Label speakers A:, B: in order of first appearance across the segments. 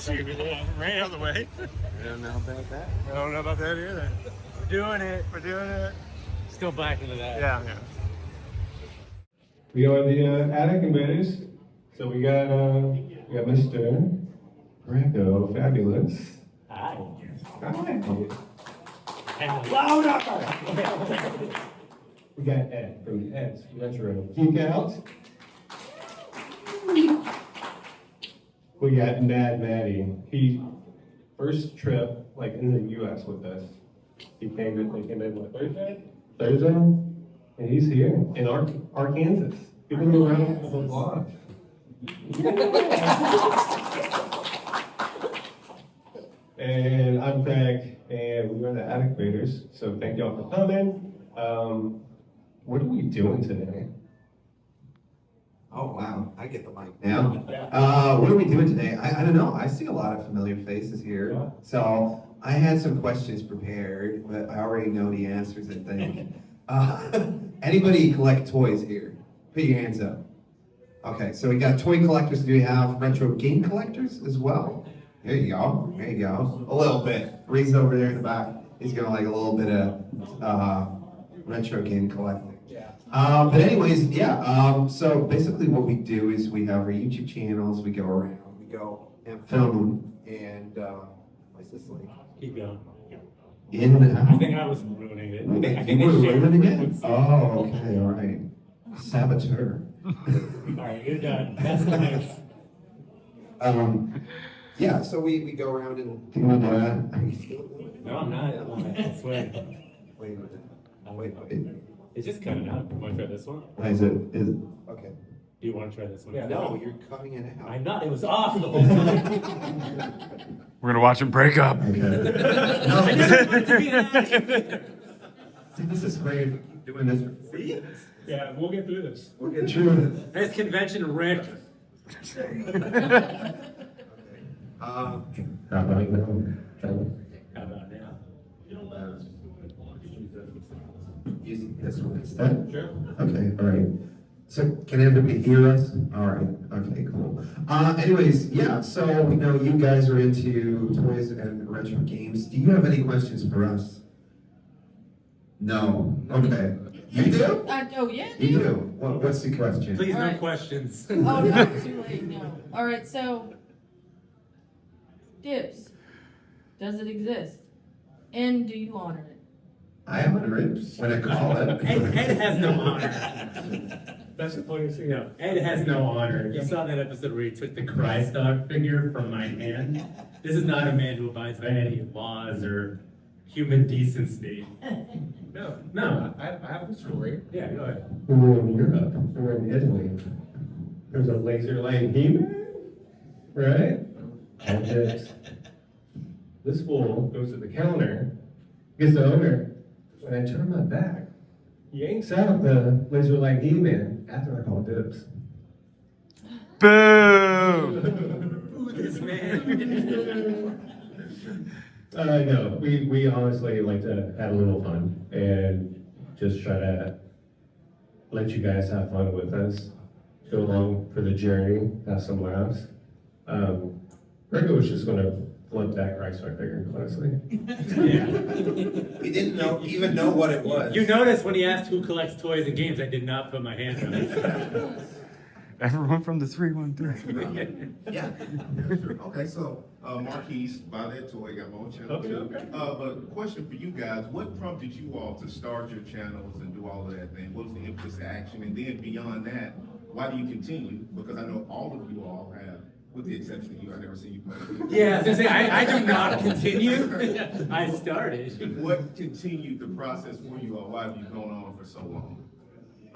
A: Rain out of the way.
B: I don't know about that.
A: I don't know about that either.
B: We're doing it.
A: We're doing it.
B: Still back into that.
A: Yeah.
C: We are the Attic Invaders. So we got Mr. Greco, fabulous.
B: Hi.
C: Hi. Louder! We got Ed from Ed's Retro Geek Out. We got Mad Maddie. He first trip like in the U.S. with us. They came in what, Thursday, and he's here in Arkansas. Give him a round of applause. And I'm Craig, and we are the Attic Invaders. So thank y'all for coming. What are we doing today?
D: Oh wow, I get the mic now. What are we doing today? I don't know. I see a lot of familiar faces here.
C: Yeah.
D: So I had some questions prepared, but I already know the answers, I think. Anybody collect toys here? Put your hands up. Okay, so we got toy collectors. Do we have retro game collectors as well? There you go. There you go. A little bit. Reed's over there in the back. He's got like a little bit of retro game collecting. But anyways, yeah, so basically what we do is we have our YouTube channels, we go around, we go and film, and what's this like?
B: Keep going.
C: I
B: think I was ruining it. I think
C: you were
B: they shared
C: ruining it?
B: frequency.
C: Oh, okay, all right. Saboteur.
B: Alright, you're done. That's nice.
D: Yeah, so we go around and
C: Do you want that?
D: Are you still doing it?
B: No, I'm not. I swear.
D: Wait a minute.
B: It's just cutting out. You want to try this one?
C: Is it?
D: Okay.
B: Do you want to try this one?
D: No, you're cutting it out.
B: I'm not. It was off the whole time.
A: We're gonna watch them break up.
C: Okay.
B: I just wanted to be an active.
D: See, this is great if we keep doing this for 4 minutes.
C: Yeah, we'll get through this.
D: We'll get through this.
B: Nice convention, Rick.
D: Uh,
C: How about now?
B: How about now?
D: using this one instead.
C: Sure.
D: Okay, all right. So can everybody hear us? All right. Okay, cool. Anyways, yeah. So we know you guys are into toys and retro games. Do you have any questions for us? No. Okay. You do?
E: Oh, yeah,
D: You do. What's the question?
B: Please,
E: All
B: no
E: right.
B: questions.
E: Oh, no, too late, no. All right, so, dibs. Does it exist? And do you honor it?
D: I honor it when I call it.
B: Ed has no honor.
C: That's the funniest thing.
B: No, Ed has no honor. You saw that episode where he took the Christ dog figure from my hand. This is not a man who abides by any laws or human decency. No.
C: I have a story.
B: Yeah, go ahead.
C: We were in Europe. We were in Italy. There's a laser light He-Man, right? And this fool goes to the counter, gets the owner. When I turn my back, he yanks out the laser light He-Man after I call dibs.
A: Boom!
B: Ooh, this man.
C: No, we honestly like to have a little fun and just try to let you guys have fun with us. Go along for the journey, have some laughs. Grego was just gonna flip that Christ right figure, honestly.
B: Yeah.
D: We didn't even know what it was.
B: You noticed when he asked who collects toys and games, I did not put my hand on it.
A: Everyone from the 313.
D: Yeah.
F: Okay, so Marquise, buy that toy, got my own channel too.
C: Okay.
F: But question for you guys, what prompted you all to start your channels and do all of that thing? What was the impetus to action? And then beyond that, why do you continue? Because I know all of you all have, with the exception of you, I never seen you play.
B: Yeah, I was gonna say, I do not continue. I started.
F: What continued the process for you all? Why have you gone on for so long?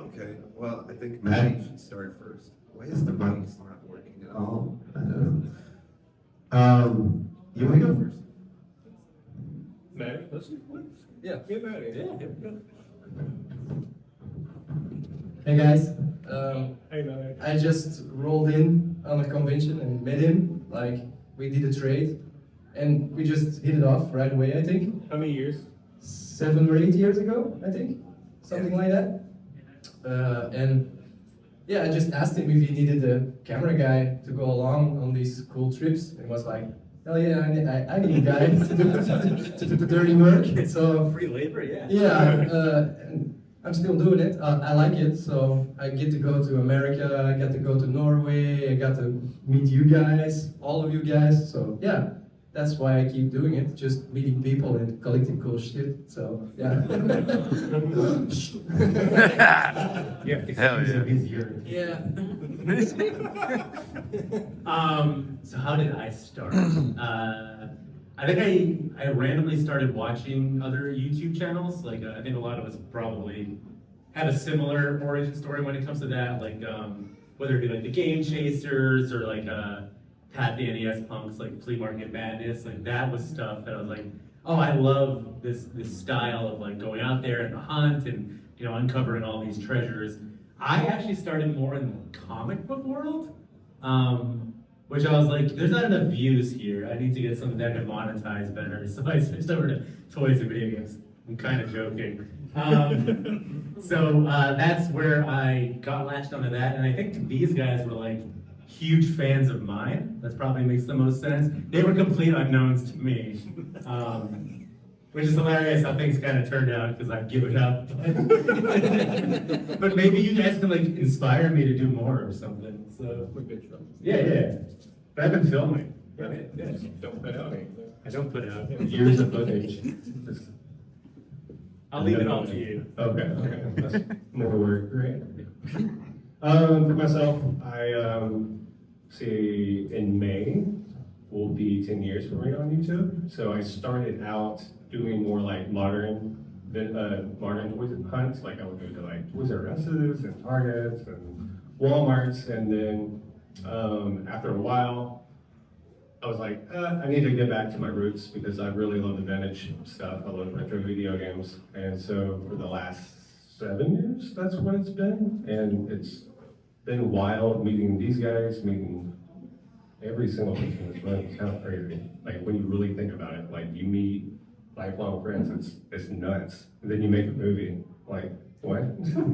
D: Okay, well, I think Maddie should start first. Why is the mic not working at all? I don't know. You want to go first?
C: Maddie, let's see. Yeah, get Maddie.
G: Hey guys,
C: Hey, Maddie.
G: I just rolled in on a convention and met him. Like, we did a trade and we just hit it off right away, I think.
C: How many years?
G: 7 or 8 years ago, I think. Something like that. And yeah, I just asked him if he needed a camera guy to go along on these cool trips, and he was like, "Hell yeah, I need a guy to do the dirty work." So
B: Free labor, yeah.
G: yeah, and I'm still doing it. I like it, so I get to go to America, I get to go to Norway, I got to meet you guys, all of you guys. So yeah, that's why I keep doing it, just meeting people and collecting cool shit. So yeah.
B: You have to
A: Hell
B: excuse
A: yeah.
B: him, he's here.
G: Yeah.
B: So how did I start? I think I randomly started watching other YouTube channels. Like I think a lot of us probably have a similar origin story when it comes to that. Like whether it be like the Game Chasers or like Pat the NES Punks, like Flea Market Madness. Like that was stuff that I was like, oh, I love this style of like going out there and hunt and uncovering all these treasures. I actually started more in the comic book world. Which I was like, there's not enough views here. I need to get something that can monetize better. So I switched over to toys and video games. I'm kind of joking. So that's where I got latched onto that. And I think these guys were like huge fans of mine. That probably makes the most sense. They were complete unknowns to me. Which is hilarious how things kind of turned out because I've given up. But maybe you guys can like inspire me to do more or something. So yeah. But I've been filming. Right? Yeah.
C: Don't put out anything.
B: I don't put out.
C: Years of footage.
B: I'll leave it all to you.
C: Okay. That's more work, great. For myself, I see in May will be 10 years for me on YouTube. So I started out doing more like modern toys and hunts. Like I would go to like Toys R Us's and Targets and Walmarts, and then after a while, I was like, I need to get back to my roots because I really love the vintage stuff. I love retro video games, and so for the last 7 years, that's what it's been, and it's been wild meeting these guys, meeting every single person in this room. It's kind of crazy. Like when you really think about it, like you meet lifelong friends, it's nuts. And then you make a movie. Like, what?
G: 2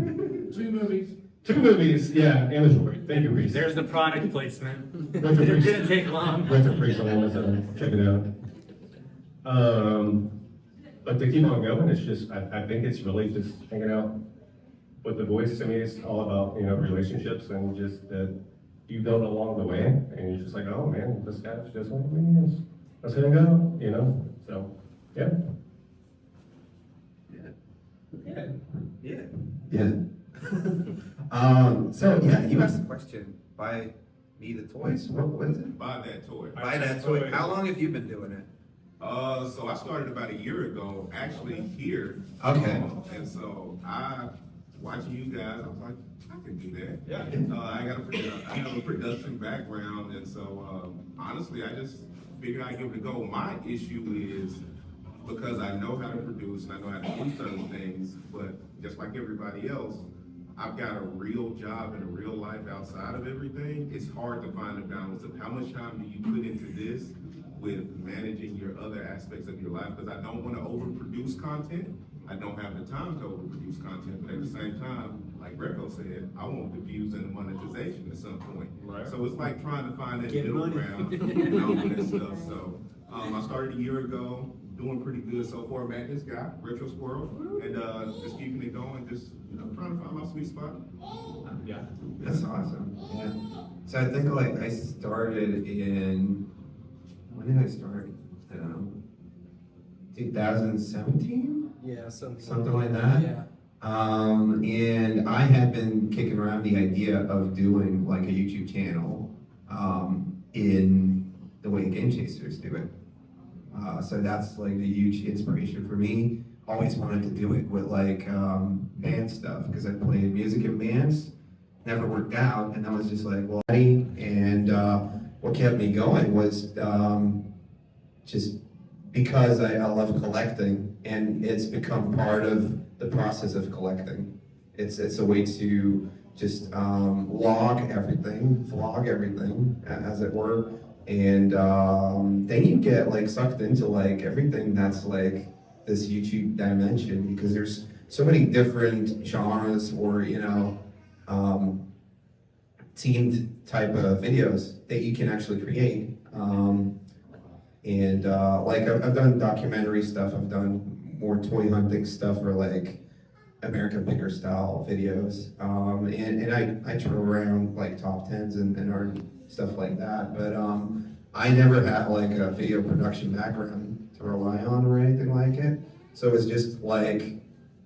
G: movies.
C: 2 movies, yeah, and a short. Thank you, Reese.
B: There's the product placement.
C: Retro
B: It
C: Priest.
B: didn't take long.
C: Retro Priest on Amazon. Check it out. But to keep on going, it's just, I think it's really just hanging out with the voice. To me, it's all about, relationships and just that you build along the way. And you're just like, oh man, this guy's just like me. Let's gonna go, So, yeah.
D: Yeah. So yeah, you asked the question. Buy me the toys. What is it?
F: Buy that toy.
D: Buy that toy. How long have you been doing it?
F: So I started about a year ago, actually here.
D: Okay.
F: And so I, watching you guys, I was like, I can do that.
C: Yeah.
F: I got a production background, and so honestly, I just figured I'd give it a go. My issue is because I know how to produce and I know how to do certain things, but just like everybody else, I've got a real job and a real life outside of everything. It's hard to find a balance of how much time do you put into this with managing your other aspects of your life, because I don't want to overproduce content. I don't have the time to overproduce content, but at the same time, like Greco said, I want the views and the monetization at some point.
C: Right.
F: So it's like trying to find that
B: Get
F: middle
B: money.
F: ground and all of that stuff. So I started a year ago, doing pretty good so far. Met this guy, Retro Squirrel, and just keeping it going, just trying to find my sweet spot.
C: Yeah.
D: That's awesome. Yeah. So I think like I started in, when did I start? I don't know, 2017?
G: Yeah,
D: Something like that?
G: Yeah.
D: And I had been kicking around the idea of doing like a YouTube channel in the way Game Chasers do it. So that's like a huge inspiration for me. Always wanted to do it with like band stuff because I played music in bands. Never worked out, and I was just like, well, and what kept me going was just because I love collecting, and it's become part of the process of collecting. It's a way to just log everything, vlog everything, as it were, and then you get like sucked into like everything that's like this YouTube dimension, because there's so many different genres or themed type of videos that you can actually create. Like I've done documentary stuff, I've done more toy hunting stuff, or like American Picker style videos. I throw around like top tens and earn stuff like that. But I never had like a video production background to rely on or anything like it. So it's just like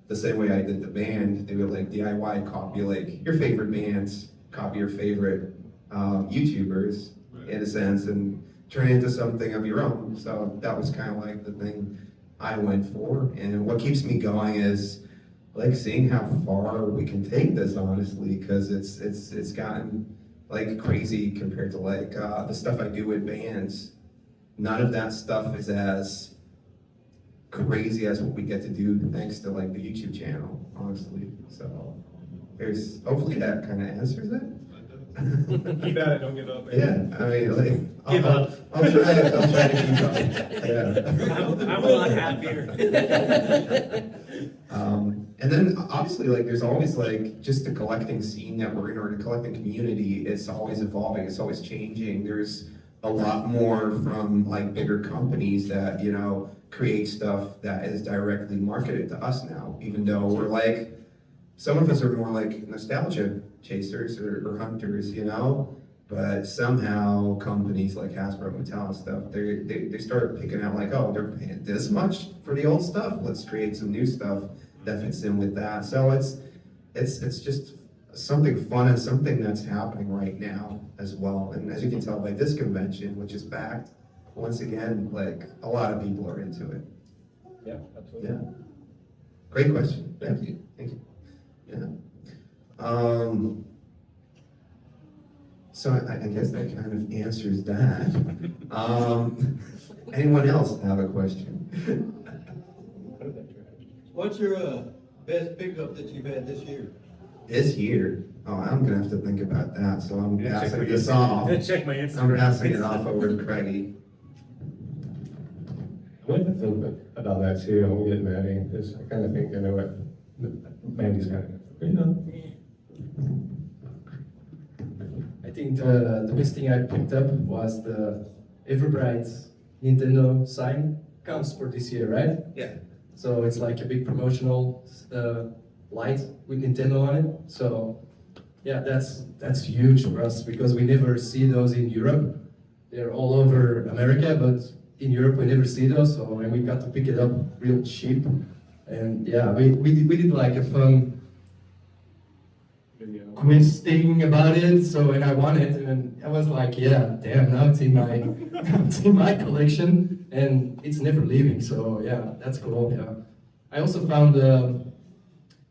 D: the same way I did the band. They would like DIY copy like your favorite bands, copy your favorite YouTubers in a sense, and turn it into something of your own. So that was kind of like the thing I went for. And what keeps me going is like seeing how far we can take this, honestly, because it's gotten like crazy compared to like the stuff I do with bands. None of that stuff is as crazy as what we get to do thanks to like the YouTube channel, honestly. So there's hopefully that kind of answers it.
C: Keep at it, don't give up.
D: Yeah, I mean, like,
B: Give up.
D: I'll try to keep up. Yeah.
B: I'm a lot happier.
D: And then obviously, like, there's always like just the collecting scene that we're in, or the collecting community. It's always evolving. It's always changing. There's a lot more from like bigger companies that create stuff that is directly marketed to us now. Even though we're like, some of us are more like nostalgia chasers or hunters, but somehow companies like Hasbro, Mattel and stuff, they start picking out like, oh, they're paying this much for the old stuff. Let's create some new stuff that fits in with that. So it's just something fun and something that's happening right now as well. And as you can tell by this convention, which is packed, once again, like a lot of people are into it.
C: Yeah, absolutely.
D: Yeah. Great question. Thank you. Thank you. Yeah. So I guess that kind of answers that. Anyone else have a question?
H: What's your best pickup that you've had this year?
D: This year? Oh, I'm gonna have to think about that. So I'm
B: Yeah,
D: passing
B: check my
D: this
B: Instagram.
D: off.
B: Yeah, check my Instagram.
D: I'm passing it off over to Craigie.
C: I like to think about that too. I'm getting Maddie, because I kind of think I know what Mandy's kind of.
G: I think the best thing I picked up was the Everbright Nintendo sign. Comes for this year, right?
D: Yeah.
G: So it's like a big promotional light with Nintendo on it. So yeah, that's huge for us because we never see those in Europe. They're all over America, but in Europe we never see those. So and we got to pick it up real cheap. And yeah, we did like a fun quiz thing about it. So and I won it, and I was like, yeah, damn, now it's in my collection, and it's never leaving. So yeah, that's cool. Yeah, I also found an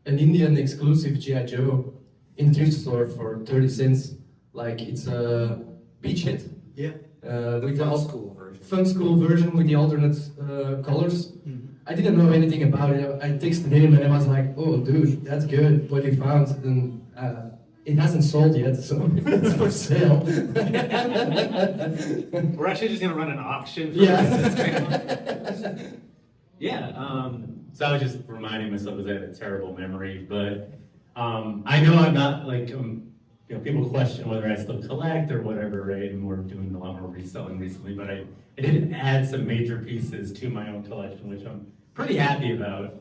G: Indian exclusive G.I. Joe in thrift store for 30 cents. Like it's a beach hit.
H: Yeah.
G: With the
H: school version.
G: fun school version with the alternate colors. I didn't know anything about it. I texted him and I was like, "Oh, dude, that's good. What you found?" And it hasn't sold yet, so it's for sale.
B: We're actually just gonna run an auction. For
G: Yeah.
B: Yeah. So I was just reminding myself because I have a terrible memory, but I know I'm not like people question whether I still collect or whatever, right? And we're doing a lot more reselling recently, but I did add some major pieces to my own collection, which I'm pretty happy about.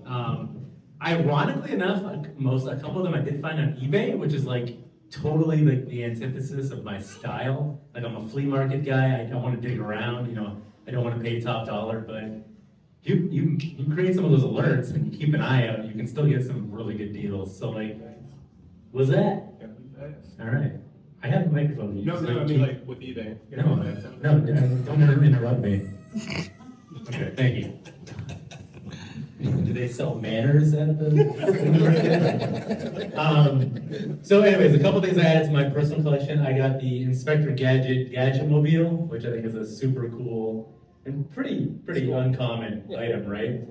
B: Ironically enough, a couple of them I did find on eBay, which is like totally like the antithesis of my style. Like I'm a flea market guy. I don't want to dig around. I don't want to pay top dollar, but you create some of those alerts and you keep an eye out. You can still get some really good deals. So like, what's that? All right. I have a microphone.
C: No, I mean like with eBay.
B: No, don't interrupt me. Okay, thank you. Do they sell manners at the? So anyways, a couple things I added to my personal collection. I got the Inspector Gadget Mobile, which I think is a super cool and pretty uncommon item, right?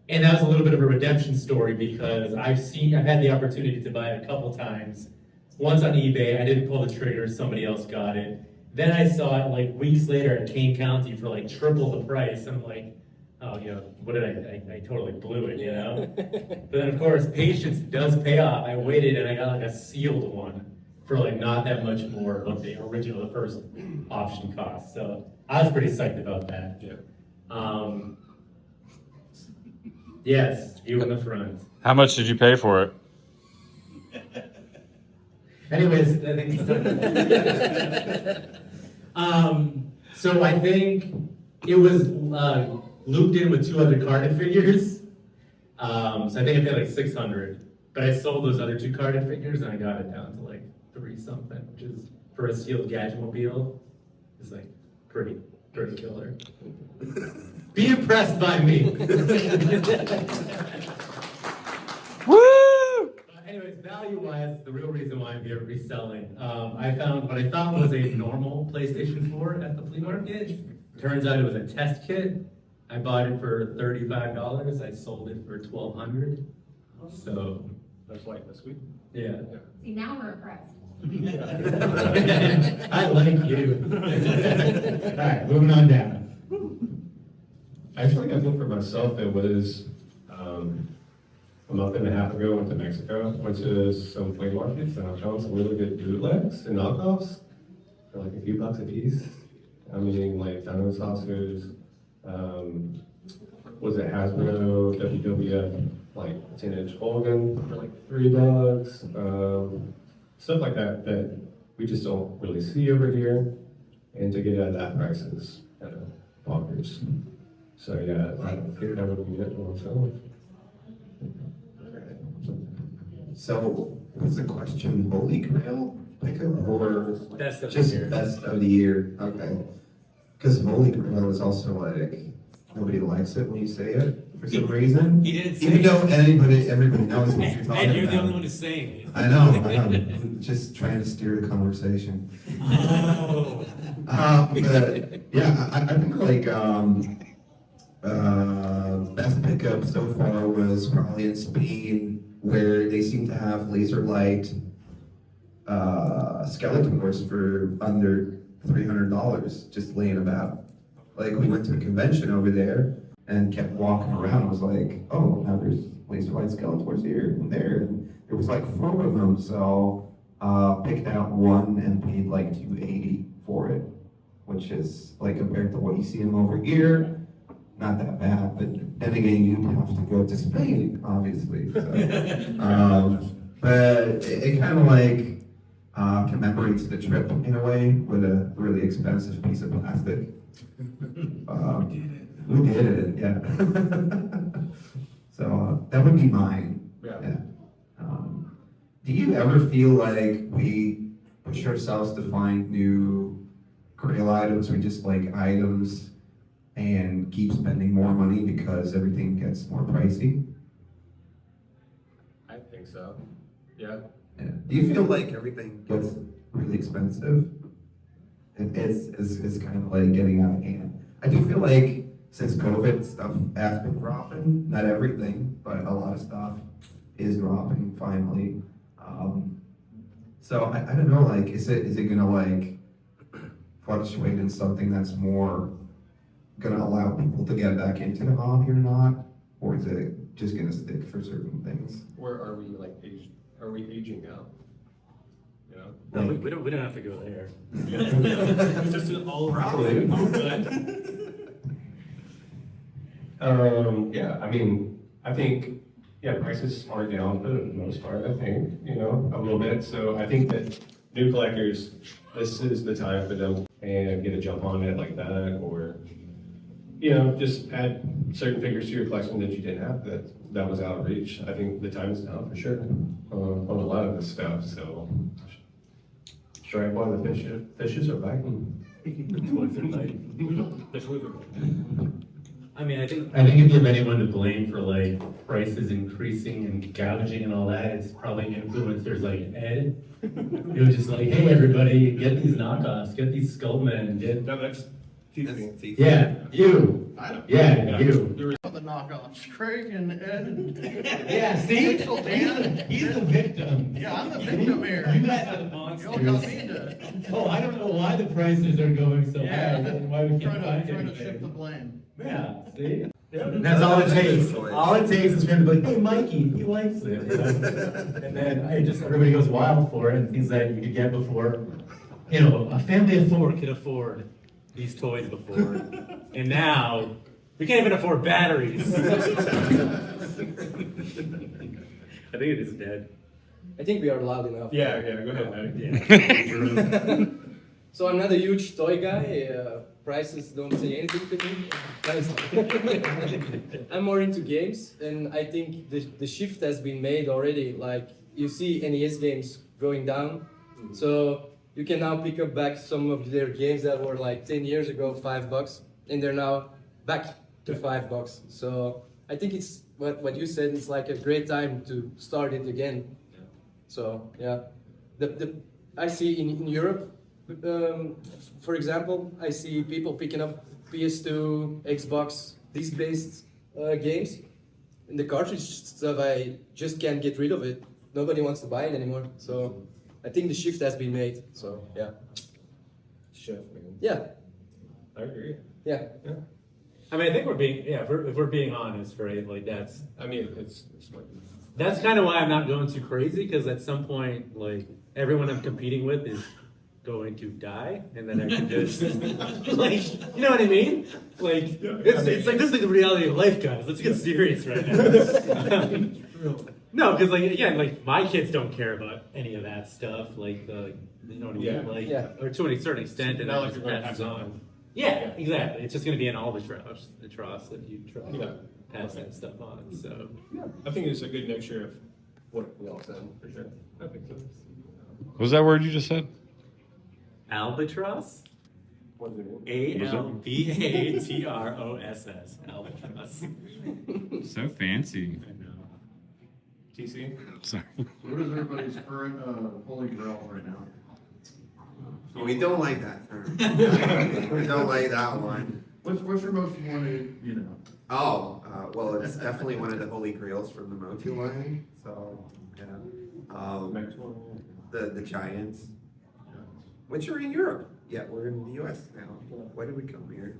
B: And that was a little bit of a redemption story because I've had the opportunity to buy it a couple times. Once on eBay, I didn't pull the trigger, somebody else got it. Then I saw it like weeks later at Kane County for like triple the price. I'm like, oh, what did I totally blew it, But then of course, patience does pay off. I waited and I got like a sealed one. for like not that much more what the first option cost. So I was pretty psyched about that.
C: Yeah.
B: Yes, you in the front.
A: How much did you pay for it?
B: Anyways, I think so I think it was looped in with 2 other carded figures. So I think I paid like 600, but I sold those other 2 carded figures and I got it down to like 3 something, which is for a sealed Gadgetmobile, is like pretty killer. Be impressed by me.
A: Woo!
B: Anyways, value-wise, the real reason why I'm here reselling, I found what I thought was a normal PlayStation 4 at the flea market. Turns out it was a test kit. I bought it for $35. I sold it for $1,200. So
C: That's like this week.
B: yeah.
I: See, now we're impressed.
B: I like you. All right, moving on down.
C: Actually, I think for myself, it was a month and a half ago. I went to Mexico, went to some flea markets, and I found some really good bootlegs and knockoffs for like a few bucks a piece. I mean, like dino saucers, was it Hasbro, WWF, like 10-inch Hogan for like $3, stuff like that that we just don't really see over here, and to get it at that price is kind of bonkers. So yeah, I figured I would be it myself.
D: So, what's the question? Holy Grail pickup or
B: Best of the
D: just
B: year.
D: best of the year? Okay. Because Holy Grail is also like, nobody likes it when you say it for some reason.
B: He didn't say
D: Even
B: it.
D: though everybody knows what you're talking
B: And you're the
D: about.
B: only one who's saying it.
D: I know. I'm just trying to steer the conversation.
B: Oh.
D: But yeah, I think like best pickup so far was probably in Spain, where they seem to have laser light Skeletors for under $300 just laying about. Like we went to a convention over there and kept walking around. I was like, oh, now there's laser light Skeletors here and there. And there was like 4 of them, so picked out one and paid like $280 for it, which is like compared to what you see them over here, not that bad. But then again, you have to go to Spain, obviously. So. But it kind of like commemorates the trip in a way with a really expensive piece of plastic. We did it, yeah. So that would be mine.
C: Yeah.
D: Do you ever feel like we push ourselves to find new grail items or just like items and keep spending more money because everything gets more pricey?
C: I think so. Yeah.
D: Yeah. Do you feel like everything gets really expensive? It's kind of like getting out of hand. I do feel like since COVID, stuff has been dropping. Not everything, but a lot of stuff is dropping finally. So I don't know, like, is it gonna like fluctuate in something that's more gonna allow people to get back into the hobby or not? Or is it just gonna stick for certain things?
C: Where are we like aged? Are we aging out? You know?
B: No, we don't have to go there. It's just an all
D: Probably.
C: Yeah, I mean, I think, yeah, prices are down for the most part, I think, you know, a little bit. So I think that new collectors, this is the time for them and get a jump on it like that, or, you know, just add certain figures to your collection that you didn't have that was out of reach. I think the time is now for sure on a lot of this stuff. So strike while the fishes are biting.
B: I mean, I think if you have anyone to blame for like prices increasing and gouging and all that, it's probably influencers like Ed. He was just like, hey, everybody, get these knockoffs, get these Skullmen, get.
C: No, that's teasing.
B: Yeah, you.
H: I don't.
B: Yeah, you.
H: The knockoffs, Craig and Ed.
B: Yeah, see?
H: Rachel, Dan.
B: He's the victim.
H: Yeah, I'm the victim here.
B: You guys are the
H: You all got
B: monsters.
H: me to.
B: Oh, I don't know why the prices are going so high
H: Yeah.
B: and why we can't find
H: Trying to shift the
B: anything.
H: blame.
B: Yeah, see? That's all it takes. All it takes is for him to be like, hey, Mikey, he likes it. And then everybody goes wild for it, and things that you could get before. You know, a family of 4 could afford these toys before. And now, we can't even afford batteries. I think it is dead.
G: I think we are loud enough.
C: Yeah, go ahead, Maddie.
B: Yeah.
G: So I'm not a huge toy guy. Prices don't say anything to me. I'm more into games, and I think the shift has been made already. Like you see NES games going down, so you can now pick up back some of their games that were like 10 years ago $5, and they're now back to $5. So I think it's what you said. It's like a great time to start it again. So yeah, I see in Europe. For example, I see people picking up PS2, Xbox, disc-based games. And the cartridge stuff, I just can't get rid of it. Nobody wants to buy it anymore. So I think the shift has been made. So yeah.
C: Shift, man.
G: Yeah.
C: I agree.
G: Yeah.
B: I mean, I think if we're being honest, right? Like it's
C: That's
B: kind of why I'm not going too crazy, because at some point, like everyone I'm competing with is going to die, and then I can just like, you know what I mean? Like it's like this is like the reality of life, guys. Let's get serious right now. No, because like again, like my kids don't care about any of that stuff. Like you know what I mean? Like or to a certain extent, and
C: not like
B: it
C: you're going to
B: passes
C: have
B: on. Yeah, exactly. It's just going to be an albatross if you try to pass that stuff on. So
C: I think it's a good mixture of what we all said, for sure. I think so.
A: What was that word you just said?
B: albatross.
C: What does it mean?
B: Albatross. Albatross.
A: So fancy.
B: I know.
C: TC?
A: Sorry.
I: What is everybody's current holy grail right now?
D: We don't like that term. We don't like that one.
I: What's your most wanted,
D: Oh, well, it's definitely one of the holy grails from the Motu line. So, yeah.
C: Next one.
D: The Giants, which are in Europe. Yeah, we're in the U.S. now. Why did we come here?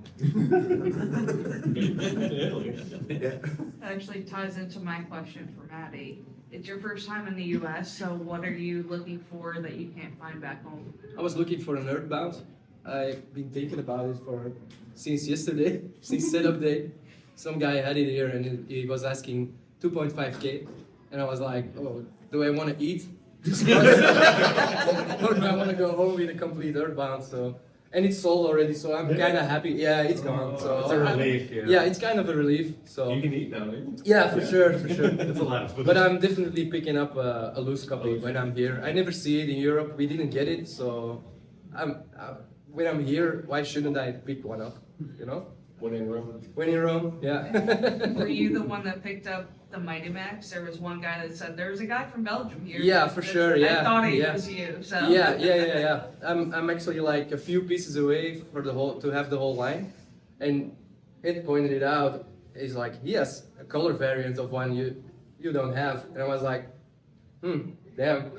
C: Italy.
D: Yeah.
E: That actually ties into my question for Maddie. It's your first time in the U.S., so what are you looking for that you can't find back home?
G: I was looking for an Earthbound. I've been thinking about it since yesterday, since setup day. Some guy had it here and he was asking 2.5K, and I was like, oh, do I want to eat this much? Or do I want to go home with a complete Earthbound? So, and it's sold already, so I'm kind of happy. Yeah, it's gone. So
B: It's a relief.
G: yeah, it's kind of a relief. So
C: You can eat now, dude.
G: yeah, for sure.
B: It's a lot of food.
G: But I'm definitely picking up a loose copy when I'm here. I never see it in Europe. We didn't get it, so when I'm here, why shouldn't I pick one up? You know?
C: When in Rome.
G: When in Rome, yeah.
E: Were you the one that picked up the Mighty Max? There was one guy that said, there's a guy from Belgium here.
G: Yeah, for sure, yeah,
E: I thought it
G: yeah.
E: was you, so.
G: Yeah. I'm actually like a few pieces away to have the whole line, and it pointed it out. He's like, yes, a color variant of one you don't have, and I was like, damn.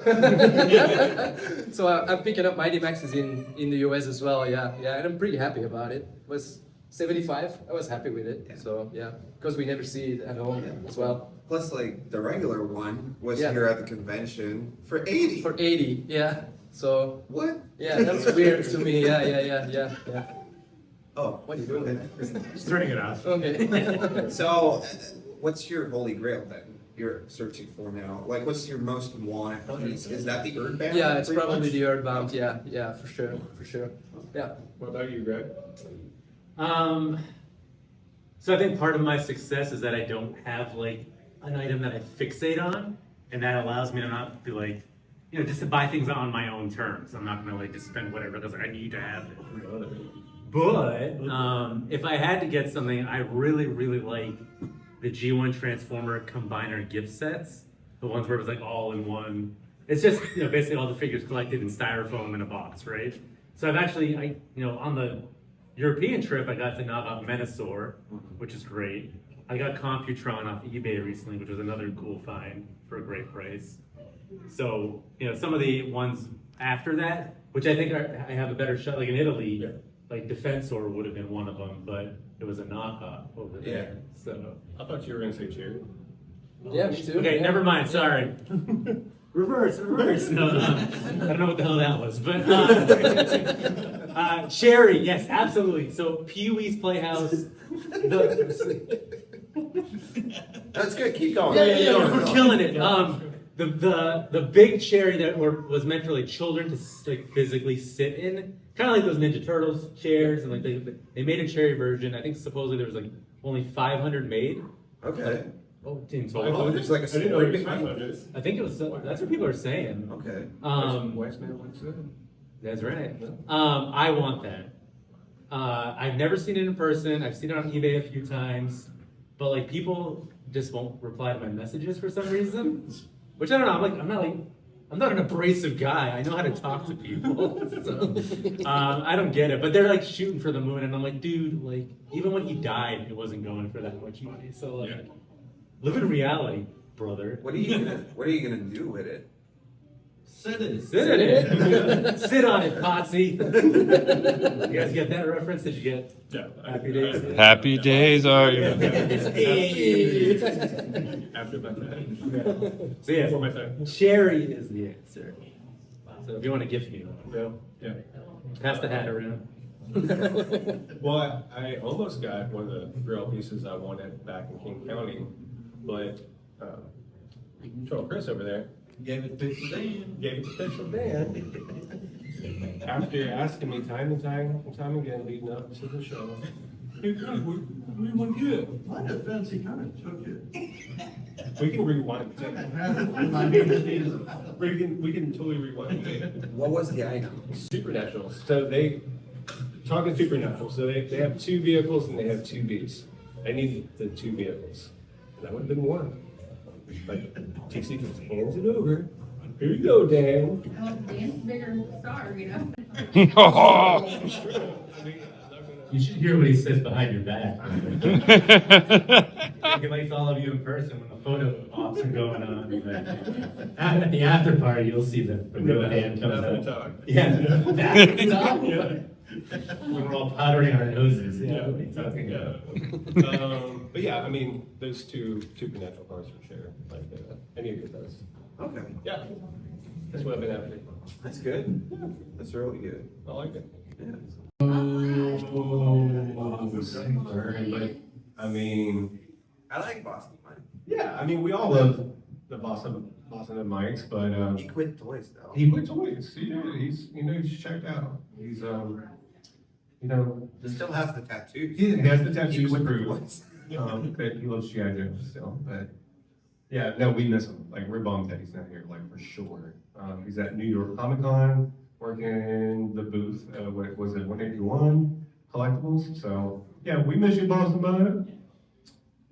G: So I'm picking up Mighty Maxes in the US as well, yeah, and I'm pretty happy about it. It was 75, I was happy with it, so yeah, because we never see it at home as well.
D: Plus, like, the regular one was
G: Yeah.
D: here at the convention for 80.
G: For 80, yeah, so,
D: What?
G: yeah, that's weird to me, yeah.
D: Oh.
G: What are you doing?
B: Just turning it off.
G: Okay.
D: So, what's your holy grail then? You're searching for now. Like, what's your most wanted piece? Is that the Earthbound?
G: Yeah, it's
D: pretty
G: probably
D: much?
G: the Earthbound, yeah, for sure. Yeah.
C: What about you, Greg?
B: So I think part of my success is that I don't have like an item that I fixate on, and that allows me to not be like, just to buy things on my own terms. I'm not gonna like just spend whatever because I need to have it. But if I had to get something, I really, really like the G1 Transformer Combiner gift sets. The ones where it was like all in one. It's just basically all the figures collected in styrofoam in a box, right? So I've actually, on the European trip, I got to knock off Menasor, which is great. I got Computron off eBay recently, which was another cool find for a great price. So, some of the ones after that, which I think I have a better shot, like in Italy, like Defensor would have been one of them, but it was a knockoff over there. So
C: I thought you were gonna say Cherry.
G: Yeah, me too.
B: okay,
G: yeah.
B: never mind. Sorry. Reverse. No, I don't know what the hell that was, but Cherry, yes, absolutely. So Pee Wee's Playhouse.
D: That's good. Keep going.
B: We're killing it. The big cherry that was meant for like children to like physically sit in, kind of like those Ninja Turtles chairs, and like they made a cherry version. I think supposedly there was like only 500 made.
D: Okay.
B: Oh, team
C: Oh,
B: total.
D: There's like a
C: I didn't know
D: story
C: you were
D: behind
C: talking
D: it.
C: about this.
B: I think it was. That's what people are saying.
D: Okay.
C: West Man what's that?
B: That's right. I want that. I've never seen it in person. I've seen it on eBay a few times, but like people just won't reply to my messages for some reason. Which I don't know. I'm not an abrasive guy. I know how to talk to people. So, I don't get it. But they're like shooting for the moon, and I'm like, dude, like even when he died, it wasn't going for that much money. So like, live in reality, brother.
D: What are you gonna do with it?
B: Sit in it. Sit on it, Potsy. You guys get that reference? Did you get
C: Yeah.
B: Happy Days?
A: Happy days are you?
C: After my time.
B: So yeah,
C: Before my time.
B: cherry is the answer. So if you want to gift me one,
C: Yeah.
B: pass the hat around.
C: Well, I almost got one of the grill pieces I wanted back in King County, but Control Chris over there
H: Gave it to Dan.
C: gave it to Special Dan. After asking me time and time again leading up to the show, hey, God, what do you want to get?
H: My defense, he kind of took it.
C: We can rewind.
H: I mean,
C: We can totally rewind.
D: What was the item?
C: Supernaturals. So talking supernatural. So they have 2 vehicles and they have 2 beasts. I need the 2 vehicles. That would have been one. Like TC just hands it over. Here you go, Dan.
J: Oh, Dan's bigger star, you know?
B: You should hear what he says behind your back. He likes all of you in person when the photo ops are going on. At the after party, you'll see the real Dan comes out. Yeah, back to top. When we're all powdering our noses. Yeah, what are you talking about?
C: But yeah, I mean, those 2 supernatural cars for sure. Like, I need to get those.
D: Okay.
C: Yeah. That's what I've been after.
D: That's good. That's really good.
C: I like it.
D: Yeah.
C: But, I mean,
D: I like Boston Mike.
C: yeah, I mean, we all love the Boston and Mike's, but
D: He quit toys though.
C: he quit toys. He did. He's checked out. He's
D: He still has the tattoos.
C: he has the tattoos
D: He
C: to
D: quit the
C: prove
D: toys.
C: that he loves G.I. Joe still. But yeah, no, we miss him. Like we're bummed that he's not here, like for sure. He's at New York Comic Con working the booth. What was it, 181 Collectibles? So yeah, we miss you, Boston Bud.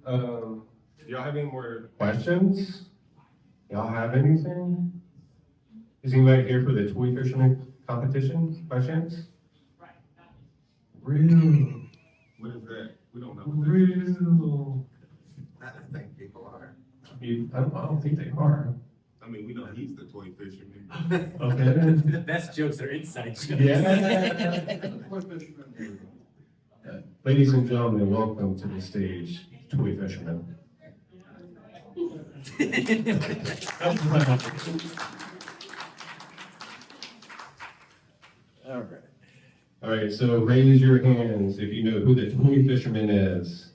C: Do y'all have any more questions? Y'all have anything? Is anybody here for the toy fisherman competition by chance? Real.
F: What is that? We don't know.
C: Real.
D: I think people are.
C: I don't think they are.
F: I mean, we know he's the toy fisherman.
C: Okay.
B: The best jokes are inside jokes.
C: Yeah. Ladies and gentlemen, welcome to the stage, Toy Fisherman.
I: All right.
C: All right, so raise your hands if you know who the Toy Fisherman is.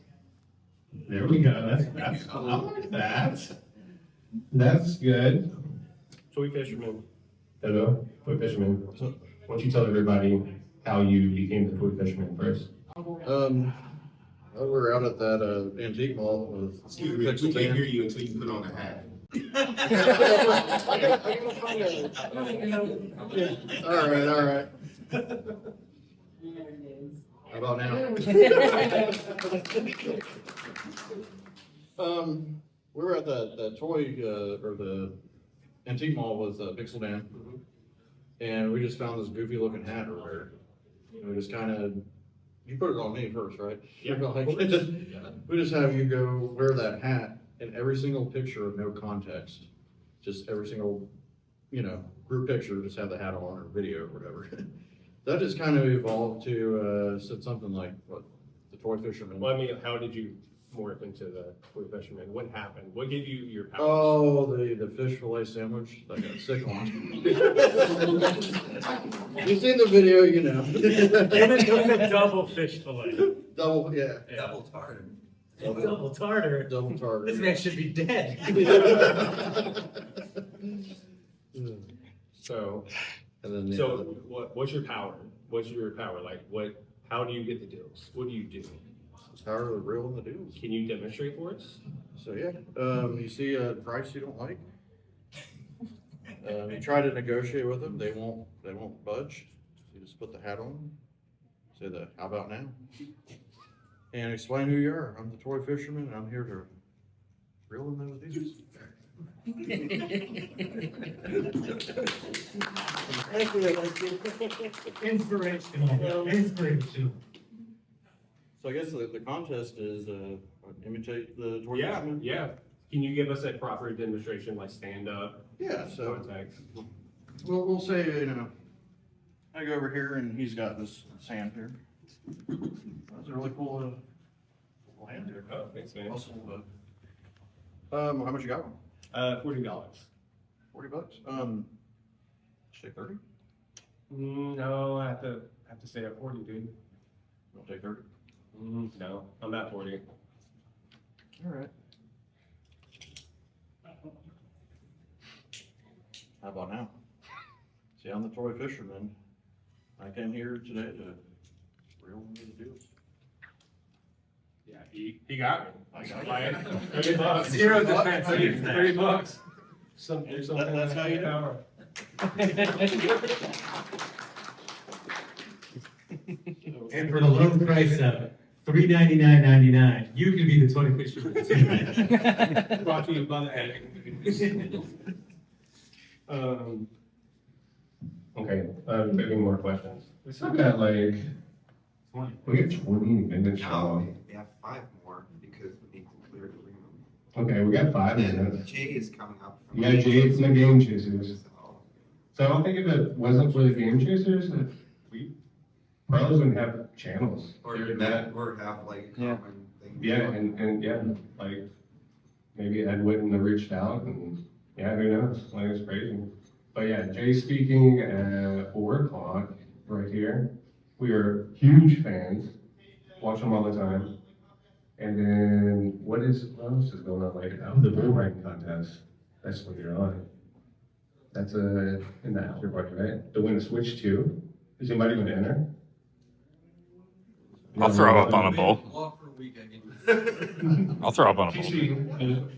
C: There we go. That's I like that. That's good. Toy Fisherman. Hello, Toy Fisherman. Why don't you tell everybody how you became the Toy Fisherman first?
I: We were out at that antique mall with.
F: Excuse me, we can't hear you until you put on the hat.
I: All right. How about now? We were at the toy, or the antique mall with Pixel Dan. And we just found this goofy looking hat over there. And we just kind of, you put it on me first, right?
C: Yeah.
I: We just have you go wear that hat in every single picture of no context. Just every single, group picture, just have the hat on or video or whatever. That just kind of evolved to, said something like, what, the toy fisherman.
C: Well, I mean, how did you morph into the toy fisherman? What happened? What gave you your powers?
I: Oh, the fish fillet sandwich that I got sick on. You've seen the video, you know.
C: It was a double fish fillet.
I: Double, yeah.
H: Double tartar.
C: Double tartar.
I: Double tartar.
B: This man should be dead.
C: So,
I: And then,
C: so what's your power? What's your power? Like, how do you get the deals? What do you do?
I: power of the reel and the deals.
C: Can you demonstrate for us?
I: So yeah, you see a price you don't like, you try to negotiate with them, they won't budge. You just put the hat on, say how about now? And explain who you are. I'm the toy fisherman and I'm here to reel in those deals.
B: Inspirational.
I: So I guess the contest is, imitate the toy
C: Yeah,
I: fisherman?
C: yeah. Can you give us a proper demonstration, like stand up,
I: Yeah, so
C: contact?
I: we'll say, you know, I go over here and he's got this sand here. That's a really cool, land there.
C: Oh, thanks, man.
I: Awesome, how much you got?
C: $40.
I: $40? Say 30?
C: No, I have to stay at 40, dude.
I: Don't take 30?
C: No, I'm at 40.
I: All right. How about now? See, I'm the toy fisherman. I came here today to reel in the deals.
C: Yeah, he got me.
I: I got
C: Like,
I: it.
C: $30. Zero defense. $30. There's something
I: That's how you do it.
C: power. And for the low price of $399.99, you can be the toy fisherman too. Brought to you by the Attic Invaders.
K: Okay, maybe more questions. We still got like, we got 20 minutes.
D: No, we have 5 more because we need to clear the room.
K: Okay, we got 5
D: And then
K: minutes.
D: Jay is coming up.
K: You got Jay from the Game Chasers.
D: So,
K: So I think if it wasn't for the Game Chasers, we probably wouldn't have channels.
D: or have like a common thing.
K: Yeah, and yeah, like maybe Ed wouldn't have reached out and yeah, who knows? Like it's crazy. But yeah, Jay speaking at 4 o'clock right here. We are huge fans. Watch them all the time. And then what else is going on later? Oh, the bull riding contest. That's what you're on. That's in the after party, right? To win a Switch 2. Is anybody going to enter?
A: I'll throw up on a bull.
H: Walk for a week, I get
A: I'll throw up on a bull.
K: TC,